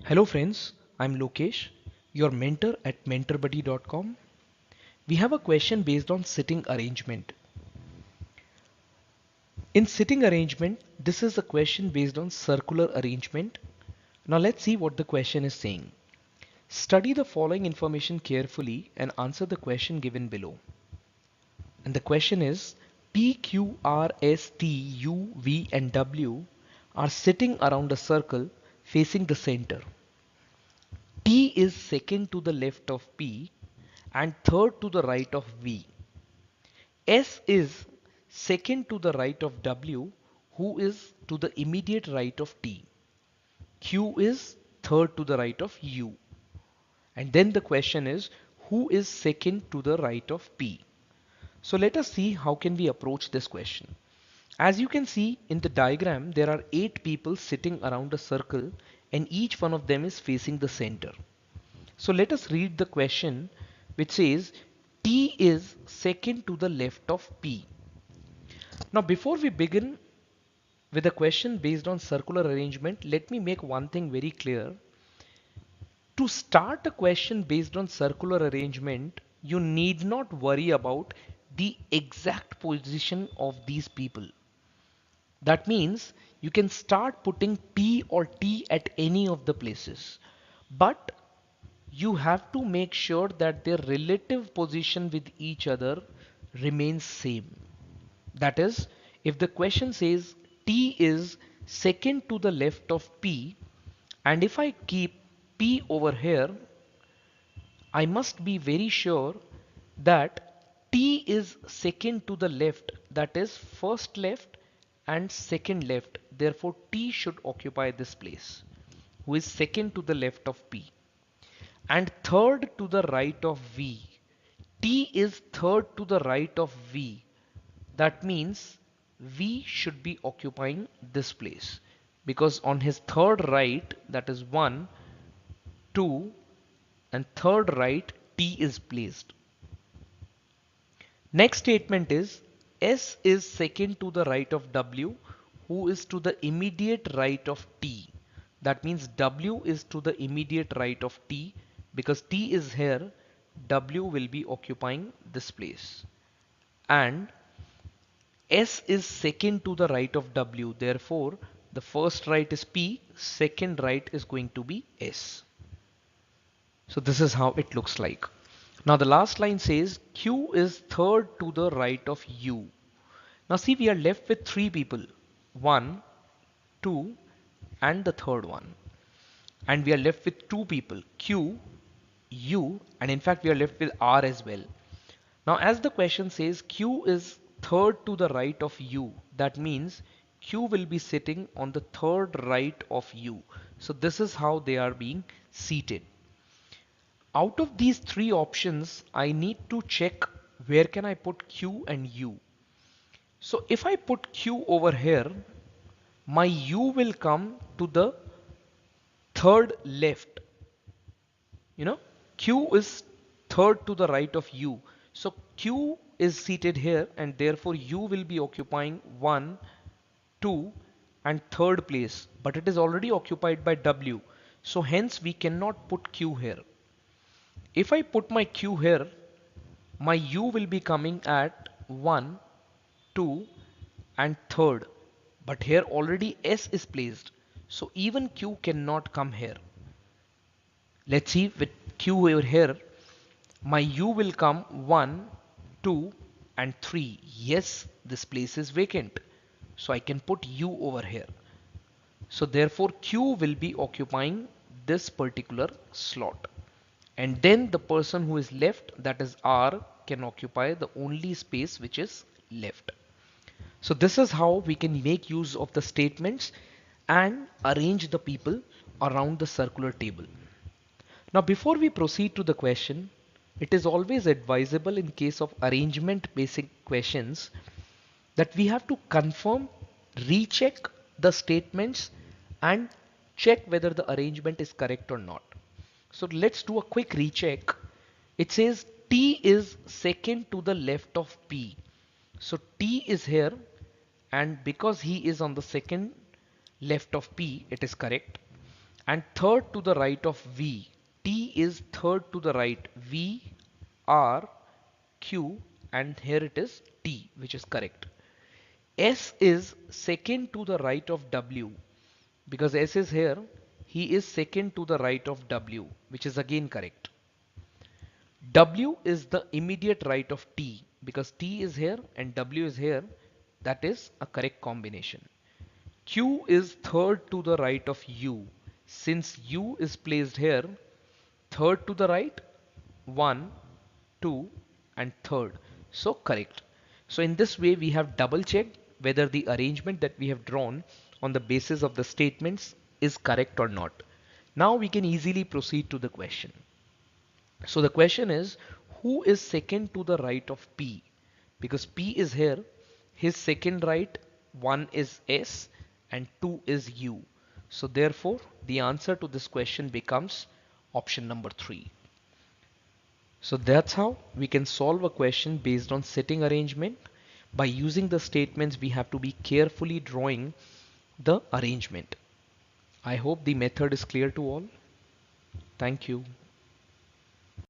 Hello friends, I'm Lokesh, your mentor at mentorbuddy.com. We have a question based on sitting arrangement. In sitting arrangement, this is a question based on circular arrangement. Now let's see what the question is saying. Study the following information carefully and answer the question given below. And the question is P, Q, R, S, T, U, V and W are sitting around a circle facing the center. T is second to the left of P and third to the right of V. S is second to the right of W, who is to the immediate right of T. Q is third to the right of U. And then the question is, who is second to the right of P? So let us see how can we approach this question. As you can see in the diagram, there are 8 people sitting around a circle and each one of them is facing the center. So let us read the question which says T is second to the left of P. Now before we begin with a question based on circular arrangement, let me make one thing very clear. To start a question based on circular arrangement, you need not worry about the exact position of these people. That means you can start putting P or T at any of the places. But you have to make sure that their relative position with each other remains same. That is, if the question says T is second to the left of P, and if I keep P over here, I must be very sure that T is second to the left, that is first left and second left. Therefore, T should occupy this place, who is second to the left of P. And third to the right of V. T is third to the right of V. That means V should be occupying this place because on his third right, that is 1, 2 and third right, T is placed. Next statement is S is second to the right of W, who is to the immediate right of T. That means W is to the immediate right of T. Because T is here, W will be occupying this place. And S is second to the right of W. Therefore, the first right is P, second right is going to be S. So this is how it looks like. Now the last line says Q is third to the right of U. Now see, we are left with 3 people. 1, 2 and the third one. And we are left with 2 people, Q, U, and in fact we are left with R as well. Now as the question says Q is third to the right of U, that means Q will be sitting on the third right of U. So this is how they are being seated. Out of these 3 options, I need to check where can I put Q and U. So if I put Q over here, my U will come to the third left. Q is third to the right of U. So Q is seated here and therefore U will be occupying 1, 2 and third place. But it is already occupied by W. So hence we cannot put Q here. If I put my Q here, my U will be coming at 1, 2 and third. But here already S is placed. So even Q cannot come here. Let's see with Q over here, my U will come 1, 2 and 3. Yes, this place is vacant. So I can put U over here. So therefore Q will be occupying this particular slot. And then the person who is left, that is R, can occupy the only space which is left. So this is how we can make use of the statements and arrange the people around the circular table. Now before we proceed to the question, it is always advisable in case of arrangement basic questions that we have to confirm, recheck the statements and check whether the arrangement is correct or not. So let's do a quick recheck. It says T is second to the left of P. So T is here and because he is on the second left of P, it is correct. and third to the right of V. T is third to the right. V, R, Q, and here it is T, which is correct. S is second to the right of W. Because S is here, he is second to the right of W, which is again correct. W is the immediate right of T, because T is here and W is here. That is a correct combination. Q is third to the right of U. Since U is placed here, third to the right, 1, 2, and third. So correct. So in this way we have double checked whether the arrangement that we have drawn on the basis of the statements is correct or not. Now we can easily proceed to the question. So the question is, who is second to the right of P? Because P is here, his second right, 1 is S and 2 is U. So therefore the answer to this question becomes option number 3. So that's how we can solve a question based on setting arrangement. By using the statements, we have to be carefully drawing the arrangement. I hope the method is clear to all. Thank you.